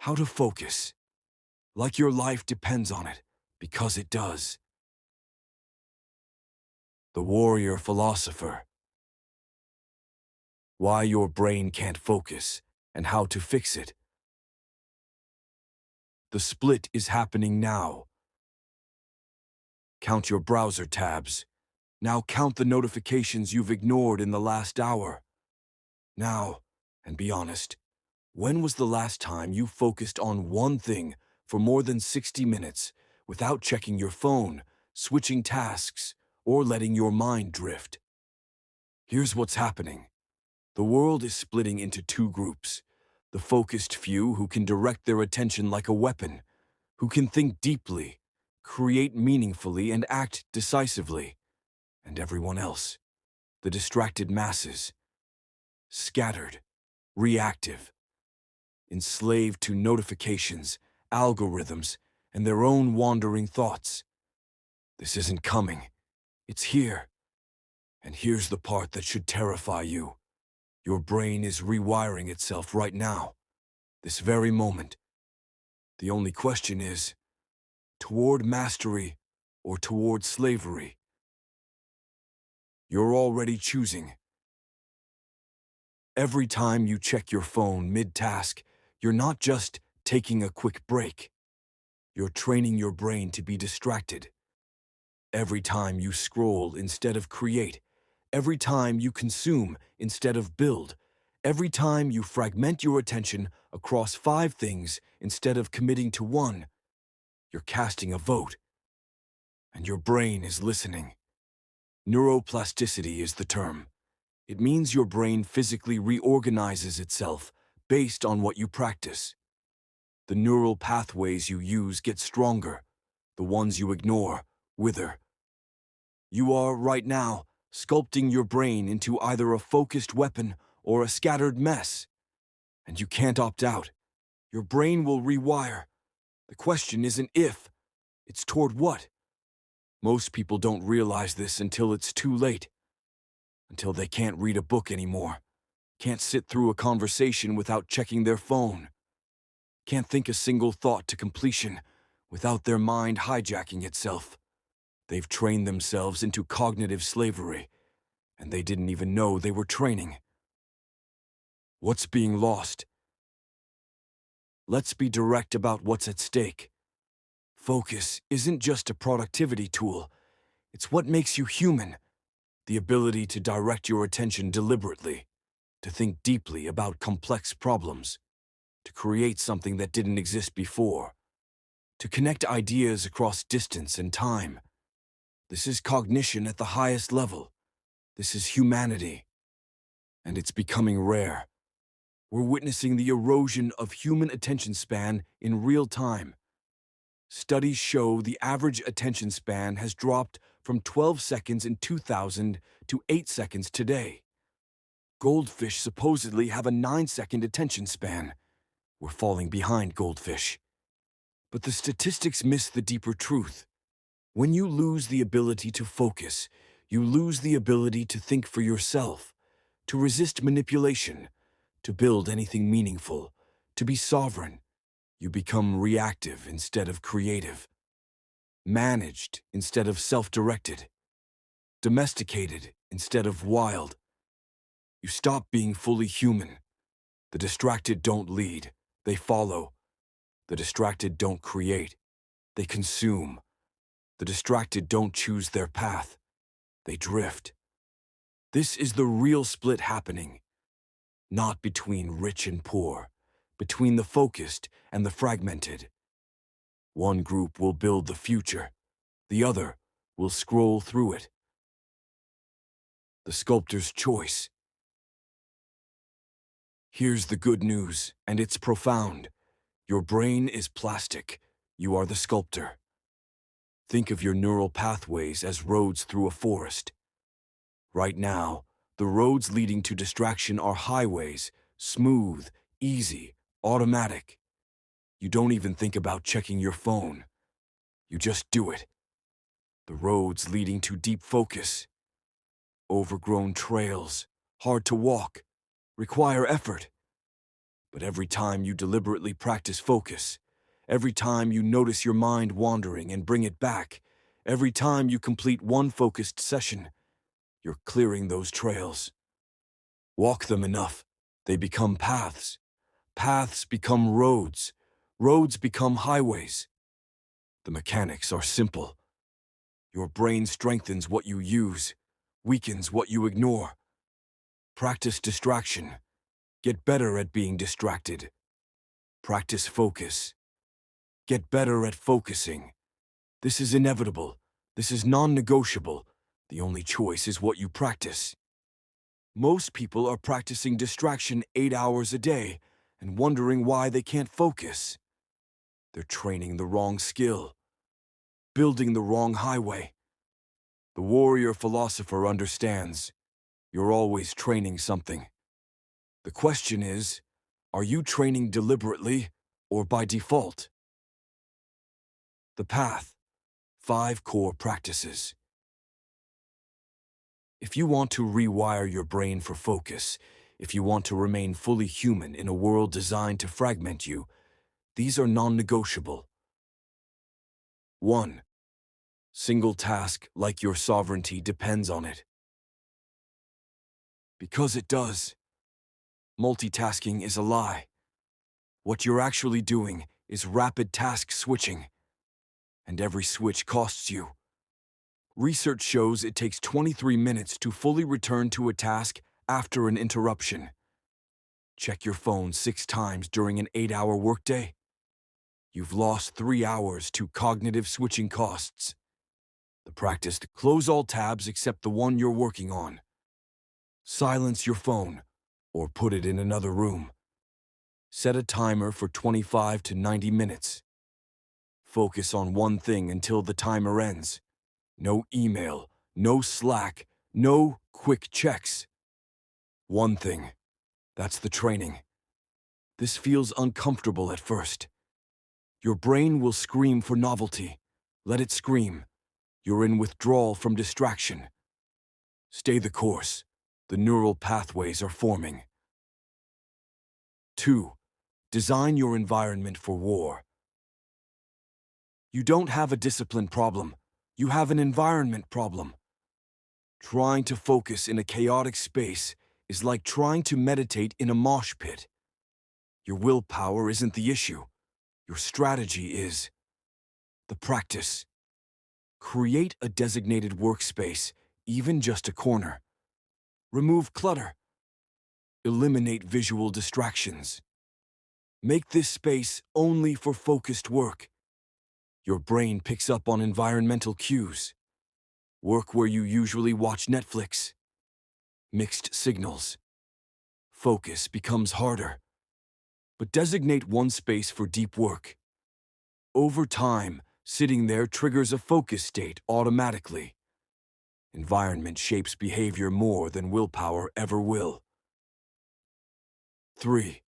How to focus, like your life depends on it, because it does. The Warrior Philosopher. Why your brain can't focus, and how to fix it. The split is happening now. Count your browser tabs. Now count the notifications you've ignored in the last hour. Now, and be honest, when was the last time you focused on one thing for more than 60 minutes without checking your phone, switching tasks, or letting your mind drift? Here's what's happening. The world is splitting into two groups. The focused few who can direct their attention like a weapon, who can think deeply, create meaningfully, and act decisively. And everyone else, the distracted masses, scattered, reactive, enslaved to notifications, algorithms, and their own wandering thoughts. This isn't coming. It's here. And here's the part that should terrify you. Your brain is rewiring itself right now, this very moment. The only question is, toward mastery or toward slavery? You're already choosing. Every time you check your phone mid-task, you're not just taking a quick break. You're training your brain to be distracted. Every time you scroll instead of create, every time you consume instead of build, every time you fragment your attention across 5 things instead of committing to one, you're casting a vote. And your brain is listening. Neuroplasticity is the term. It means your brain physically reorganizes itself based on what you practice. The neural pathways you use get stronger. The ones you ignore wither. You are, right now, sculpting your brain into either a focused weapon or a scattered mess. And you can't opt out. Your brain will rewire. The question isn't if, it's toward what. Most people don't realize this until it's too late. Until they can't read a book anymore. Can't sit through a conversation without checking their phone. Can't think a single thought to completion without their mind hijacking itself. They've trained themselves into cognitive slavery, and they didn't even know they were training. What's being lost? Let's be direct about what's at stake. Focus isn't just a productivity tool. It's what makes you human. The ability to direct your attention deliberately, to think deeply about complex problems, to create something that didn't exist before, to connect ideas across distance and time. This is cognition at the highest level. This is humanity. And it's becoming rare. We're witnessing the erosion of human attention span in real time. Studies show the average attention span has dropped from 12 seconds in 2000 to 8 seconds today. Goldfish supposedly have a 9-second attention span. We're falling behind goldfish. But the statistics miss the deeper truth. When you lose the ability to focus, you lose the ability to think for yourself, to resist manipulation, to build anything meaningful, to be sovereign. You become reactive instead of creative, managed instead of self-directed, domesticated instead of wild. You stop being fully human. The distracted don't lead, they follow. The distracted don't create, they consume. The distracted don't choose their path, they drift. This is the real split happening. Not between rich and poor, between the focused and the fragmented. One group will build the future, the other will scroll through it. The sculptor's choice. Here's the good news, and it's profound. Your brain is plastic. You are the sculptor. Think of your neural pathways as roads through a forest. Right now, the roads leading to distraction are highways, smooth, easy, automatic. You don't even think about checking your phone. You just do it. The roads leading to deep focus. Overgrown trails, hard to walk, require effort. But every time you deliberately practice focus, every time you notice your mind wandering and bring it back, every time you complete one focused session, you're clearing those trails. Walk them enough, they become paths. Paths become roads. Roads become highways. The mechanics are simple. Your brain strengthens what you use, weakens what you ignore. Practice distraction. Get better at being distracted. Practice focus. Get better at focusing. This is inevitable. This is non-negotiable. The only choice is what you practice. Most people are practicing distraction 8 hours a day and wondering why they can't focus. They're training the wrong skill, building the wrong highway. The warrior philosopher understands. You're always training something. The question is, are you training deliberately or by default? The path. 5 core practices. If you want to rewire your brain for focus, if you want to remain fully human in a world designed to fragment you, these are non-negotiable. 1. Single task like your sovereignty depends on it. Because it does. Multitasking is a lie. What you're actually doing is rapid task switching, and every switch costs you. Research shows it takes 23 minutes to fully return to a task after an interruption. Check your phone 6 times during an 8-hour workday. You've lost 3 hours to cognitive switching costs. The practice to close all tabs except the one you're working on. Silence your phone, or put it in another room. Set a timer for 25 to 90 minutes. Focus on one thing until the timer ends. No email, no Slack, no quick checks. One thing. That's the training. This feels uncomfortable at first. Your brain will scream for novelty. Let it scream. You're in withdrawal from distraction. Stay the course. The neural pathways are forming. 2. Design your environment for war. You don't have a discipline problem. You have an environment problem. Trying to focus in a chaotic space is like trying to meditate in a mosh pit. Your willpower isn't the issue. Your strategy is. The practice. Create a designated workspace, even just a corner. Remove clutter. Eliminate visual distractions. Make this space only for focused work. Your brain picks up on environmental cues. Work where you usually watch Netflix. Mixed signals. Focus becomes harder. But designate one space for deep work. Over time, sitting there triggers a focus state automatically. Environment shapes behavior more than willpower ever will. 3.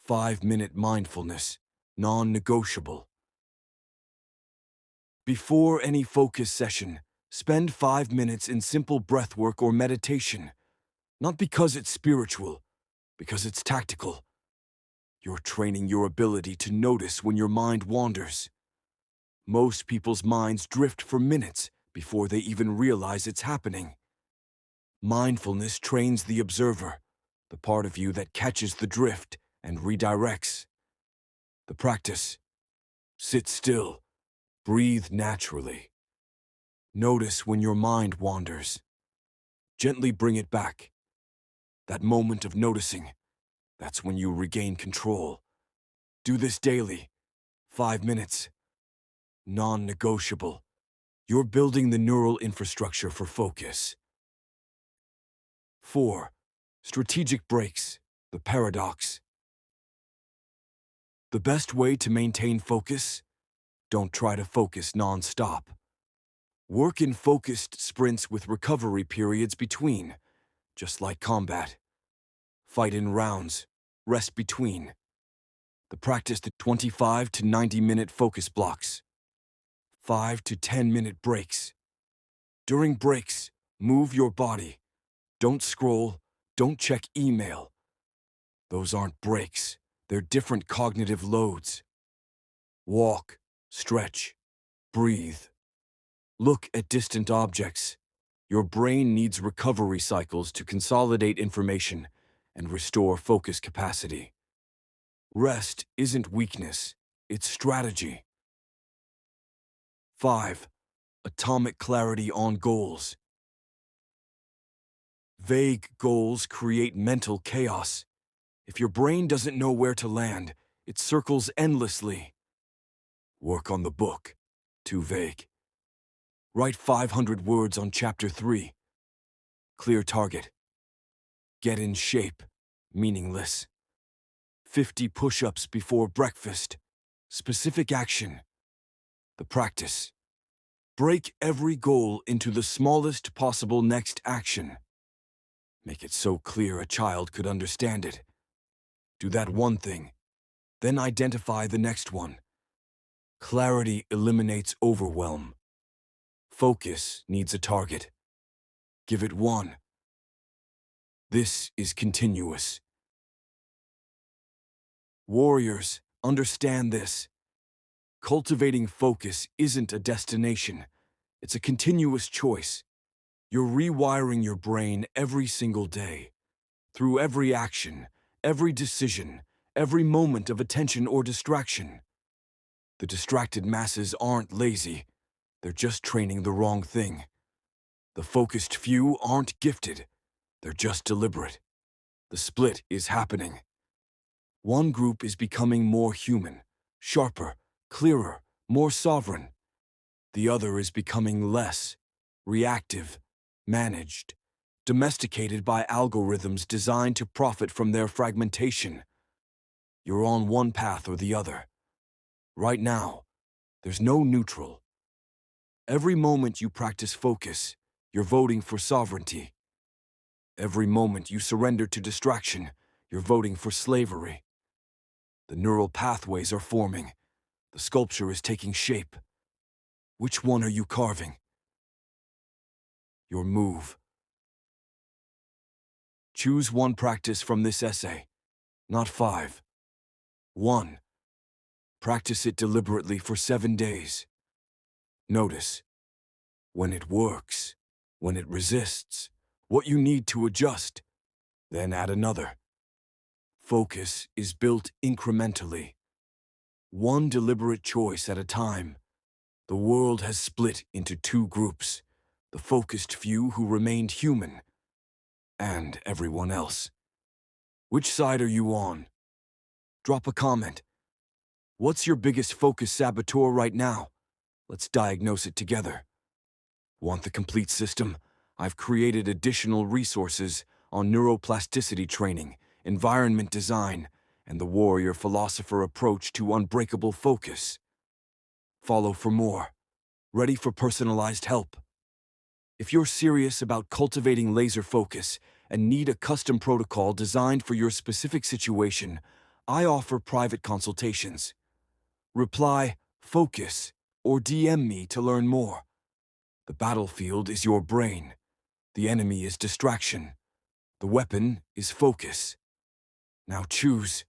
5-minute mindfulness, non-negotiable. Before any focus session, spend 5 minutes in simple breathwork or meditation. Not because it's spiritual, because it's tactical. You're training your ability to notice when your mind wanders. Most people's minds drift for minutes before they even realize it's happening. Mindfulness trains the observer, the part of you that catches the drift and redirects. The practice. Sit still. Breathe naturally. Notice when your mind wanders. Gently bring it back. That moment of noticing, that's when you regain control. Do this daily. 5 minutes. Non-negotiable. You're building the neural infrastructure for focus. 4. Strategic breaks. The paradox. The best way to maintain focus? Don't try to focus non-stop. Work in focused sprints with recovery periods between, just like combat. Fight in rounds, rest between. The practice the 25 to 90-minute focus blocks. 5 to 10-minute breaks. During breaks, move your body. Don't scroll, don't check email. Those aren't breaks. They're different cognitive loads. Walk, stretch, breathe. Look at distant objects. Your brain needs recovery cycles to consolidate information and restore focus capacity. Rest isn't weakness, it's strategy. 5. Atomic clarity on goals. Vague goals create mental chaos. If your brain doesn't know where to land, it circles endlessly. Work on the book. Too vague. Write 500 words on Chapter 3. Clear target. Get in shape. Meaningless. 50 push-ups before breakfast. Specific action. The practice. Break every goal into the smallest possible next action. Make it so clear a child could understand it. Do that one thing, then identify the next one. Clarity eliminates overwhelm. Focus needs a target. Give it one. This is continuous. Warriors, understand this. Cultivating focus isn't a destination. It's a continuous choice. You're rewiring your brain every single day. Through every action, every decision, every moment of attention or distraction. The distracted masses aren't lazy. They're just training the wrong thing. The focused few aren't gifted. They're just deliberate. The split is happening. One group is becoming more human, sharper, clearer, more sovereign. The other is becoming less, reactive, managed, domesticated by algorithms designed to profit from their fragmentation. You're on one path or the other. Right now, there's no neutral. Every moment you practice focus, you're voting for sovereignty. Every moment you surrender to distraction, you're voting for slavery. The neural pathways are forming. The sculpture is taking shape. Which one are you carving? Your move. Choose one practice from this essay, not 5. 1. Practice it deliberately for 7 days. Notice when it works, when it resists, what you need to adjust. Then add another. Focus is built incrementally. One deliberate choice at a time. The world has split into 2 groups. The focused few who remained human, and everyone else. Which side are you on? Drop a comment. What's your biggest focus saboteur right now? Let's diagnose it together. Want the complete system? I've created additional resources on neuroplasticity training, environment design, and the warrior philosopher approach to unbreakable focus. Follow for more. Ready for personalized help. If you're serious about cultivating laser focus and need a custom protocol designed for your specific situation, I offer private consultations. Reply, "Focus," or DM me to learn more. The battlefield is your brain. The enemy is distraction. The weapon is focus. Now choose.